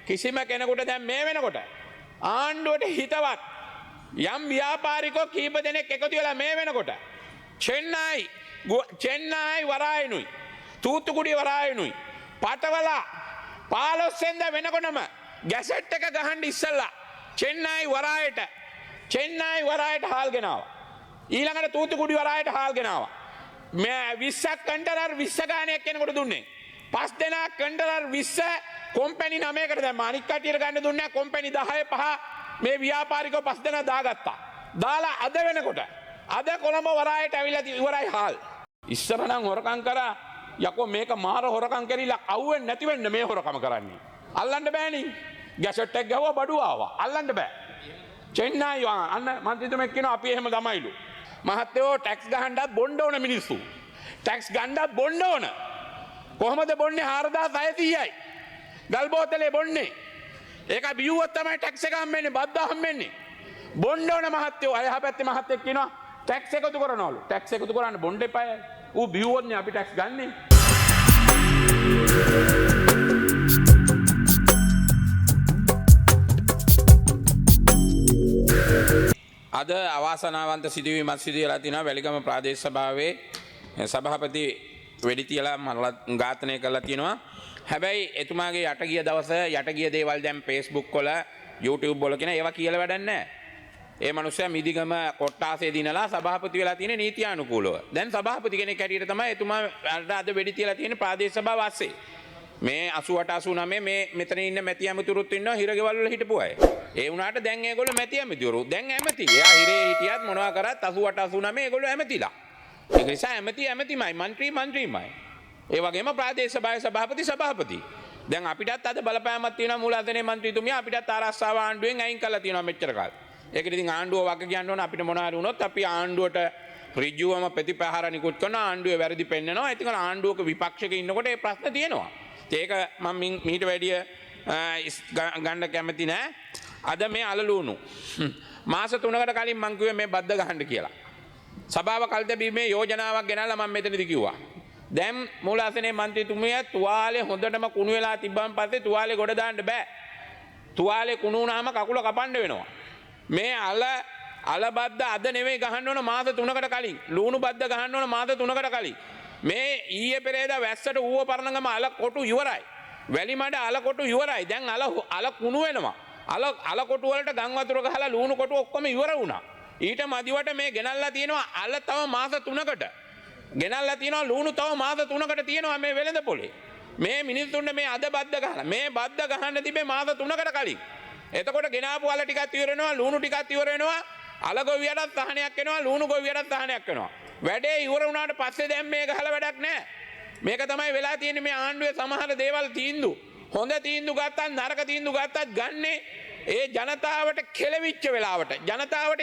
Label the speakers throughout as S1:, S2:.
S1: කිසිම කෙනෙකුට දැන් මේ වෙනකොට ආණ්ඩුවට හිතවත් යම් ව්‍යාපාරිකෝ කීප දෙනෙක් එකතු වෙලා මේ වෙනකොට චෙන්නයි වරායනුයි තූතුකුඩි වරායනුයි පටවලා 15 වෙනිදා වෙනකොටම ගැසට් එක ගහන්න ඉස්සෙල්ලා චෙන්නයි වරායට හාල් ගෙනාවා. ඊළඟට තූතුකුඩි වරායට හාල් ගෙනාවා. මේ 20ක් කන්ටේනර් 20 ගානක් කෙනෙකුට දුන්නේ. 5 දෙනා කන්ටේනර් 20 කොම්පැනි 9කට දැම්මා. අනික් කටියට ගන්න දුන්නේ කොම්පැනි 10 5 මේ ව්‍යාපාරිකව 5 දෙනා දාගත්තා. දාලා අද වෙනකොට අද කොළඹ වරායට ඇවිල්ලා ඉවරයි හාල්. ඉස්සර නම් හොරකම් කරා යකෝ මේක මාර හොරකම් කරිලා අවුෙන් නැති වෙන්න මේ හොරකම කරන්නේ. අල්ලන්න බෑනේ. ගැසට් එක ගහුවා බඩුව ආවා. අල්ලන්න බෑ. චෙන්නයි අන්න මන්ත්‍රීතුමෙක් කියනවා අපි එහෙම ළමයිලු. මහත්තයෝ ටැක්ස් ගහන්නත් බොන්න ඕන මිනිස්සු. ටැක්ස් ගන්නත් බොන්න ඕන. කොහොමද බොන්නේ 4600යි. ගල් බෝතලේ බොන්නේ. ඒක බියුවොත් තමයි ටැක්ස් එක හම්බෙන්නේ බද්දා හම්බෙන්නේ. බොන්න ඕන මහත්තයෝ අය හැපැත්තේ මහත්තයෙක් කියනවා ටැක්ස් එකතු කරනවලු. ටැක්ස් එකතු කරන්න බොන්න එපායි. ඌ බියුවොත්නේ අපි ටැක්ස් ගන්නෙ. අද අවාසනාවන්ත සිදුවීමක් සිදු වෙලා තිනවා වැලිගම ප්‍රාදේශ සභාවේ සභාපති වෙඩි තියලා ඝාතනය කරලා තිනවා. හැබැයි එතුමාගේ යට ගිය දවස යට ගිය දේවල් දැන් Facebook වල YouTube වල කියන ඒවා කියලා වැඩක් නැහැ. ඒ මනුස්සයා මිදිගම කොට්ටාසේ දිනලා සභාපති වෙලා තියෙන නීතියානුකූලව. දැන් සභාපති කෙනෙක් හැටියට තමයි එතුමා අද වෙඩි තියලා තියෙන ප්‍රාදේශ සභාව ASCII. මේ 88 89 මේ මෙතන ඉන්න මැති ඇමතිවරුත් ඉන්නවා හිරගෙවල් වල හිටපු අය. ඒ වුණාට දැන් ඒගොල්ලෝ මැති ඇමතිවරු. දැන් ඇමති. එයා හිරේ හිටියත් මොනවා කරත් 88 89 ඒගොල්ලෝ ඇමතිලා. ඒක නිසා ඇමතිමයි මන්ත්‍රීමයි. ඒ වගේම ප්‍රාදේශ සභාවේ සභාපති. දැන් අපිටත් අද බලපෑමක් තියෙනවා මූලාසනයේ මන්ත්‍රීතුමිය අපිටත් ආරක්ෂාව ආණ්ඩුවෙන් අයින් කරලා තියෙනවා මෙච්චර කාලෙ. ඒකට ඉතින් ආණ්ඩුව වග කියන්න ඕන අපිට මොනවා හරි වුණොත් අපි ආණ්ඩුවට ඍජුවම ප්‍රතිපහාර නිකුත් කරනවා ආණ්ඩුවේ වැරදි පෙන්නනවා. ඉතින් ආණ්ඩුවක විපක්ෂයක ඉන්නකොට ඒ ප්‍රශ්න තියෙනවා. ඒක මම මීට වැඩිය ගන්න කැමති නෑ. අද මේ අලලුණු මාස 3කට කලින් මං කිව්වේ මේ බද්ද ගහන්න කියලා. සභාව කල්තැබීමේ යෝජනාවක් ගෙනල්ලා මම මෙතනදී කිව්වා. දැන් මූලාසනයේ මන්ත්‍රීතුමිය තුවාලේ හොඳටම කුණු වෙලා තිබ්බන් පස්සේ තුවාලේ ගොඩ දාන්න බෑ. තුවාලේ කුණු වුණාම කකුල කපන්න වෙනවා. මේ අල බද්ද අද නෙවෙයි ගහන්න ඕන මාස 3කට කලින්. ලුණු බද්ද ගහන්න ඕන මාස 3කට කලින්. මේ ඊයේ පෙරේදා වැස්සට ඌව පරණගම අල කොටු ඉවරයි. වැලිමඩ අල කොටු ඉවරයි. දැන් අල කුණු වෙනවා. අල කොටු වලට ගම් වතුර ගහලා ලුණු කොටු ඔක්කොම ඉවර වුණා. ඊට මදිවට මේ ගෙනල්ලා තියෙනවා අල තව මාස 3කට. ගෙනල්ලා තියෙනවා ලුණු තව මාස 3කට තියෙනවා මේ වෙළඳ පොලේ. මේ මිනිස්සුන්ට මේ අද බද්ද ගහලා මේ බද්ද ගහන්න තිබේ මාස 3කට කලින්. එතකොට ගෙනාපු අල ටිකක් ඉවර වෙනවා ලුණු ටිකක් ඉවර වෙනවා. අල ගොවියටත් සහනයක් එනවා ලුණු ගොවියටත් සහනයක් එනවා. වැඩේ ඉවර වුණාට පස්සේ දැන් මේ ගහලා වැඩක් නැහැ. මේක තමයි වෙලා තියෙන්නේ මේ ආණ්ඩුවේ සමහර දේවල් තීන්දුව. හොඳ තීන්දුව ගත්තත් නරක තීන්දුව ගත්තත් ගන්නේ ඒ ජනතාවට කෙලවිච්ච වෙලාවට. ජනතාවට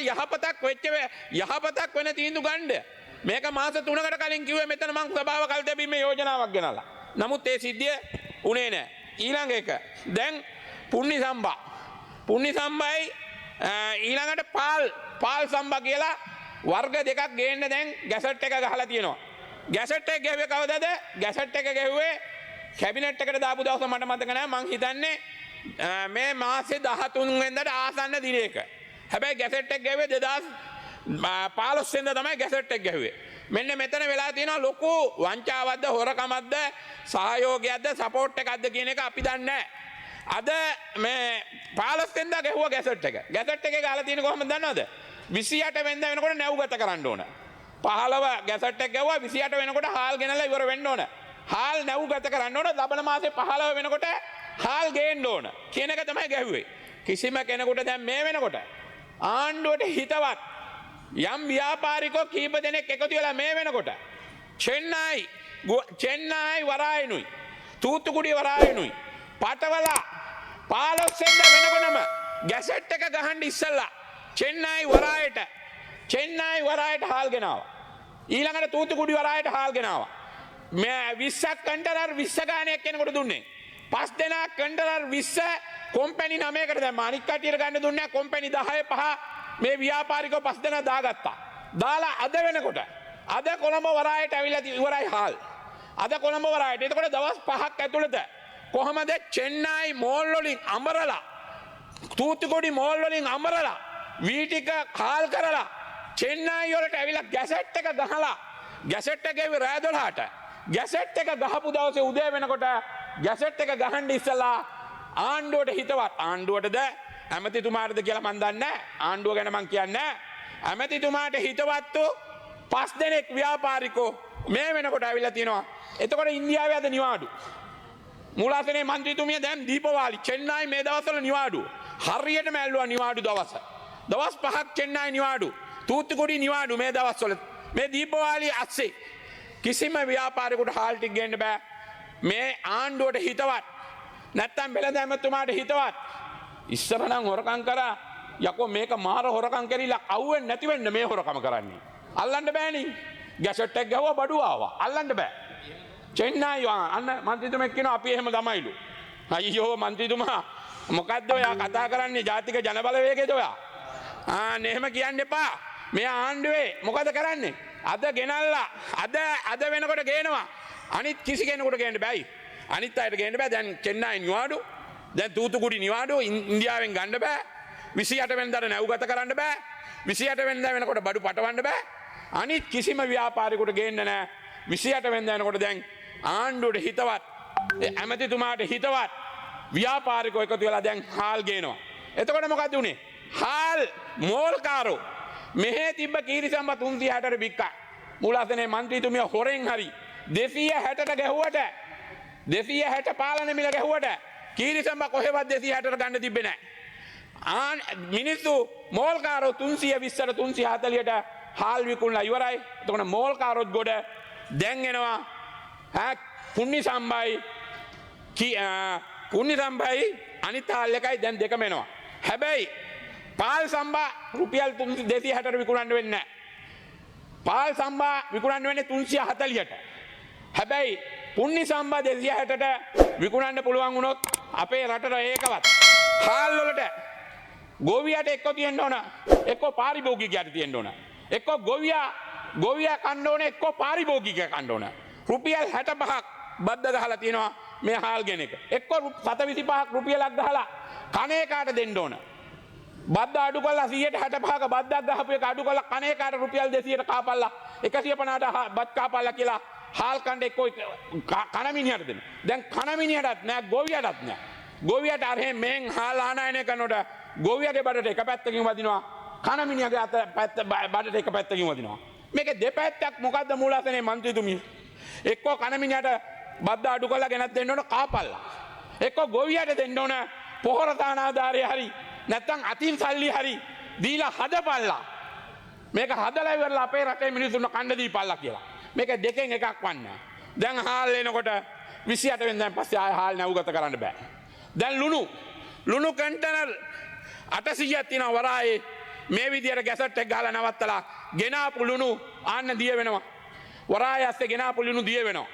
S1: යහපතක් වෙන තීන්දුව ගන්න. මේක මාස 3කට කලින් කිව්වේ මෙතන මං සභාව කල්තැබීමේ යෝජනාවක් ගෙනල්ලා. නමුත් ඒ සිද්ධිය උනේ නැහැ. ඊළඟ එක දැන් පුන්නි සම්බයි ඊළඟට පාල් සම්බා කියලා වර්ග දෙකක් ගේන්න දැන් ගැසට් එක ගහලා තියෙනවා. ගැසට් එක ගැහුවේ කවදද? ගැසට් එක ගැහුවේ කැබිනට් එකට දාපු දවස මට මතක නැහැ. මං හිතන්නේ මේ මාසේ 13 වෙනිදාට ආසන්න දිනයක. හැබැයි ගැසට් එක ගැහුවේ 2015 වෙනිදා තමයි ගැසට් එක ගැහුවේ. මෙන්න මෙතන වෙලා තියෙනවා ලොකු වංචාවක්ද හොරකමක්ද සහයෝගයක්ද සපෝට් එකක්ද කියන එක අපි දන්නේ නැහැ. අද මේ 15 වෙනිදා ගැහුවා ගැසට් එක. ගැසට් එකේ ගහලා තියෙන කොහොමද දන්නවද? 28 වෙනිදා වෙනකොට නැව්ගත කරන්න ඕන. 15 ගැසට් එක ගැහුවා 28 වෙනකොට හාල් ගෙනලා ඉවර වෙන්න ඕන. හාල් නැව්ගත කරන්න ඕන. ලබන මාසේ 15 වෙනකොට හාල් ගේන්න ඕන. කියන එක තමයි ගැහුවේ. කිසිම කෙනෙකුට දැන් මේ වෙනකොට ආණ්ඩුවට හිතවත් යම් ව්‍යාපාරිකෝ කීප දෙනෙක් එකතු වෙලා මේ වෙනකොට චෙන්නයි වරායනුයි තූතුකුඩි වරායනුයි පටවලා 15 වෙනිදා වෙනකොටම ගැසට් එක ගහන්න ඉස්සෙල්ලා චෙන්නයි වරායට හාල් ගෙනාවා. ඊළඟට තූතුකුඩි වරායට හාල් ගෙනාවා. මේ 20ක් කන්ටේනර් 20 ගානක් කෙනෙකුට දුන්නේ. 5 දෙනා කන්ටේනර් 20 කොම්පැනි 9කට දැම්මා. අනික් කටියට ගන්න දුන්නේ කොම්පැනි 10 5 මේ ව්‍යාපාරිකව 5 දෙනා දාගත්තා. දාලා අද වෙනකොට අද කොළඹ වරායට ඇවිල්ලා ඉවරයි හාල්. අද කොළඹ වරායට. එතකොට දවස් 5ක් ඇතුළත කොහොමද චෙන්නයි මෝල් වලින් අමරලා තූතුකුඩි මෝල් වලින් අමරලා වී ටික කාල් කරලා චෙන්නයි වලට ඇවිල්ලා ගැසට් එක ගහලා ගැසට් එක ගෙවි රෑ 12ට ගැසට් එක ගහපු දවසේ උදේ වෙනකොට ගැසට් එක ගහන්න ඉස්සලා ආණ්ඩුවට හිතවත් ආණ්ඩුවටද ඇමතිතුමාටද කියලා මන් දන්නේ නැහැ ආණ්ඩුව ගැන මන් කියන්නේ නැහැ ඇමතිතුමාට හිතවත්තු 5 දෙනෙක් ව්‍යාපාරිකෝ මේ වෙනකොට ඇවිල්ලා තිනවා එතකොට ඉන්දියාවේ අද නිවාඩු මූලාසනේ මන්ත්‍රීතුමිය දැන් දීපවාලි චෙන්නයි මේ දවස්වල නිවාඩු හරියටම ඇල්ලුවා නිවාඩු දවස් 5ක් චෙන්නයි නිවාඩු තූතුකුඩි නිවාඩු මේ දවස්වල මේ දීපවාලි අස්සේ කිසිම ව්‍යාපාරිකයෙකුට හාල් ටික ගන්න බෑ මේ ආණ්ඩුවට හිතවත් නැත්තම් වෙළඳ ඇමතුමාට හිතවත් ඉස්සර නම් හොරකම් කරා යකෝ මේක මාර හොරකම් කරිලා අවුෙන් නැති වෙන්න මේ හොරකම කරන්නේ අල්ලන්න බෑනේ ගැසට් එක ගහුවා බඩුව ආවා අල්ලන්න බෑ චෙන්නයි අන්න මන්ත්‍රීතුමෙක් කියනවා අපි එහෙම ළමයිලු අයියෝ මන්ත්‍රීතුමා මොකද්ද ඔයා කතා කරන්නේ ජාතික ජනබලවේගයද ඔයා එහෙම කියන්න එපා මේ ආණ්ඩුවේ මොකද කරන්නේ අද ගෙනල්ලා අද වෙනකොට ගේනවා අනිත් කිසි කෙනෙකුට ගේන්න බෑයි අනිත් අයට ගේන්න බෑ දැන් චෙන්නයි නිවාඩු දැන් තූතුකුඩි නිවාඩු ඉන්දියාවෙන් ගන්න බෑ 28 වෙනිදාට නැව්ගත කරන්න බෑ 28 වෙනිදා වෙනකොට බඩු පටවන්න බෑ අනිත් කිසිම ව්‍යාපාරිකයෙකුට ගේන්න නෑ 28 වෙනිදා වෙනකොට දැන් ආණ්ඩුවට හිතවත් ඇමතිතුමාට හිතවත් ව්‍යාපාරිකයෝ එකතු වෙලා දැන් හාල් ගේනවා එතකොට මොකද උනේ හාල් මෝල්කාරෝ මෙහෙ තිබ්බ කීරිසම්බ 360ට බික්කා මූලාසනේ මන්ත්‍රීතුමිය හොරෙන් හරි 260ට ගැහුවට 260 පාලන මිල ගැහුවට කීරිසම්බ කොහෙවත් 260ට ගන්න තිබ්බේ නැහැ මිනිස්සු මෝල්කාරෝ 320ට 340ට හාල් විකුණලා ඉවරයි එතකොට මෝල්කාරොත් ගොඩ දැන් එනවා පුන්නි සම්බයි අනිත් හාල් එකයි දැන් දෙකම එනවා හැබැයි පාල් සම්බා රුපියල් 260ට විකුණන්න වෙන්නේ නැහැ පාල් සම්බා විකුණන්න වෙන්නේ 340ට හැබැයි පුන්නි සම්බා 260ට විකුණන්න පුළුවන් වුණොත් අපේ රටට ඒකවත් හාල් වලට ගෝවියාට එක්ක තියෙන්න ඕන එක්ක පාරිභෝගිකයට තියෙන්න ඕන එක්ක ගෝවියා කන්න ඕන එක්ක පාරිභෝගිකය කන්න ඕන රුපියල් 65ක් බද්ද ගහලා තියෙනවා මේ හාල් ගෙන එක එක්ක 725ක් රුපියලක් ගහලා කණේ කාට දෙන්න ඕන බද්ද අඩු කරලා 165ක බද්දක් ගහපු එක අඩු කරලා කණේ කාට රුපියල් 200ට කාපල්ලා 150ට බත් කාපල්ලා කියලා හාල් කණ්ඩ එක්ක කනමිනියට දෙන්න දැන් කනමිනියටත් නෑ ගෝවියාටත් නෑ ගෝවියාට අර මෙන් හාල් ආනයනය කරනකොට ගෝවියාගේ බඩට එක පැත්තකින් වදිනවා කනමිනියගේ අත පැත්ත බඩට එක පැත්තකින් වදිනවා මේක දෙපැත්තක් මොකද්ද මූලාසනේ මන්ත්‍රීතුමිය එක්කෝ කනමිනියට බද්ද අඩු කරලා ගෙනත් දෙන්න ඕන කාපල්ලා එක්කෝ ගෝවියාට දෙන්න ඕන පොහොර තානාධාරය හරි නැත්තම් අතින් සල්ලි හරි දීලා හදපල්ලා මේක හදලා ඉවරලා අපේ රටේ මිනිස්සුන්ට කන්න දීපල්ලා කියලා මේක දෙකෙන් එකක් වන්න දැන් හාල් එනකොට 28 වෙනිදාන් පස්සේ ආය හාල් නැව්ගත කරන්න බෑ දැන් ලුණු කන්ටේනර් 800ක් තියෙනවා වරායේ මේ විදියට ගැසට් එක ගහලා නවත්තලා ගෙනාපු ලුණු ආන්න දිය වෙනවා වරාය ඇස්සේ ගෙනාපු ලුණු දිය වෙනවා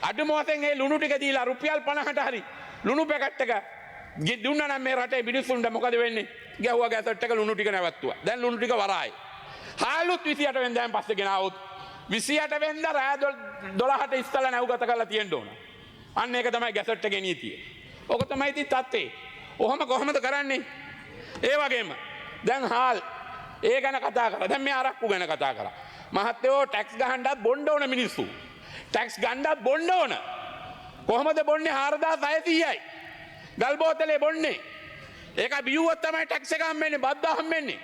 S1: අඩුම වශයෙන් ඒ ලුණු ටික දීලා රුපියල් 50ට හරි ලුණු පැකට් එක දුන්නා නම් මේ රටේ මිනිස්සුන්ට මොකද වෙන්නේ ගැහුවා ගැසට් එක ලුණු ටික නැවැත්තුවා දැන් ලුණු ටික වරායි හාලුත් 28 වෙනිදාන් පස්සේ ගෙනාවොත් 28 වෙනිදා රෑ 12ට ඉස්සලා නැව්ගත කරලා තියෙන්න ඕන අන්න ඒක තමයි ගැසට් එකේ නීතිය ඔක තමයි ඉතින් තත්ත්වේ ඔහොම කොහොමද කරන්නේ ඒ වගේම දැන් හාල් ඒ ගැන කතා කරා දැන් මේ අරක්කු ගැන කතා කරා මහත්තයෝ ටැක්ස් ගහන්නත් බොන්න ඕන මිනිස්සු ටැක්ස් ගන්නත් බොන්න ඕන කොහොමද බොන්නේ 4600යි ගල් බෝතලේ බොන්නේ ඒක බියුවොත් තමයි ටැක්ස් එක හම්බෙන්නේ බද්ද හම්බෙන්නේ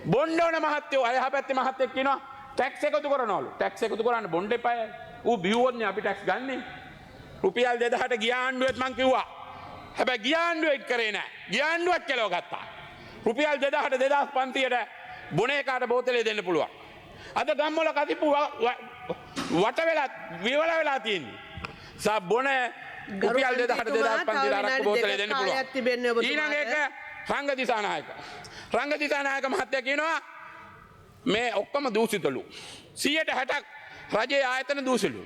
S1: බොන්න ඕන මහත්තයෝ අය හැපැත්තේ මහත්තයෙක් කියනවා ටැක්ස් එකතු කරනවලු ටැක්ස් එකතු කරන්න බොන්න එපායි ඌ බියුවොත්නේ අපි ටැක්ස් ගන්නෙ රුපියල් 2000ට ගිය ආණ්ඩුවෙත් මං කිව්වා හැබැයි ගිය ආණ්ඩුවෙත් කරේ නැහැ ගිය ආණ්ඩුවත් කෙලව ගත්තා රුපියල් 2000ට 2500ට බොනේ කාට බෝතලේ දෙන්න පුළුවන් අද ගම්වල කතිපු වට වෙලා විවල වෙලා තියෙන්නේ සබ්බොන රුපියල් 2000ට 2500 අරක්කු බෝතලේ දෙන්න පුළුවන් ඊළඟ එක රංග දිසානායක මහත්තයා කියනවා මේ ඔක්කොම දූෂිතලු 160ක් රජයේ ආයතන දූෂිතලු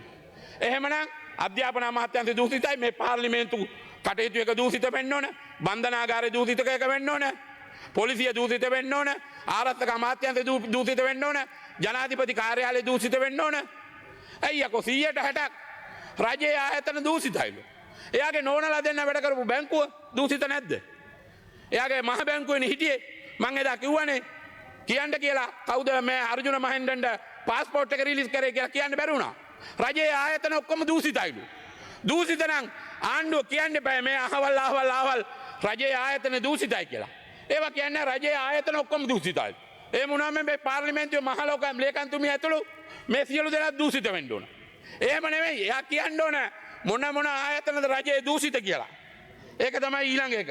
S1: එහෙමනම් අධ්‍යාපන අමාත්‍යාංශය දූෂිතයි මේ පාර්ලිමේන්තු කටයුතු එක දූෂිත වෙන්න ඕන බන්ධනාගාරය දූෂිත එක වෙන්න ඕන පොලිසිය දූෂිත වෙන්න ඕන ආරක්ෂක අමාත්‍යාංශය දූෂිත වෙන්න ඕන ජනාධිපති කාර්යාලය දූෂිත වෙන්න ඕන ඇයි යකෝ 160ක් රජයේ ආයතන දූෂිතයිලු එයාගේ නෝනලා දෙන්න වැඩ කරපු බැංකුව දූෂිත නැද්ද? එයාගේ මහ බැංකුවනේ හිටියේ. මං එදා කිව්වනේ කියන්න කියලා කවුද මේ අර්ජුන මහෙන්දන්ට පාස්පෝර්ට් එක රිලීස් කරේ කියලා කියන්න බැරි වුණා. රජයේ ආයතන ඔක්කොම දූෂිතයිලු. දූෂිත නම් ආණ්ඩුව කියන්න බෑ මේ අහවල් රජයේ ආයතන දූෂිතයි කියලා. ඒවා කියන්නේ රජයේ ආයතන ඔක්කොම දූෂිතයි. ඒ වුණාම මේ පාර්ලිමේන්තුවේ මහලොකම් ලේකම්තුමිය ඇතුළු මේ සියලු දෙනා දූෂිත වෙන්න ඕන. එහෙම නෙවෙයි. එයා කියන්න ඕන මොන ආයතනද රජයේ දූෂිත කියලා. ඒක තමයි ඊළඟ එක.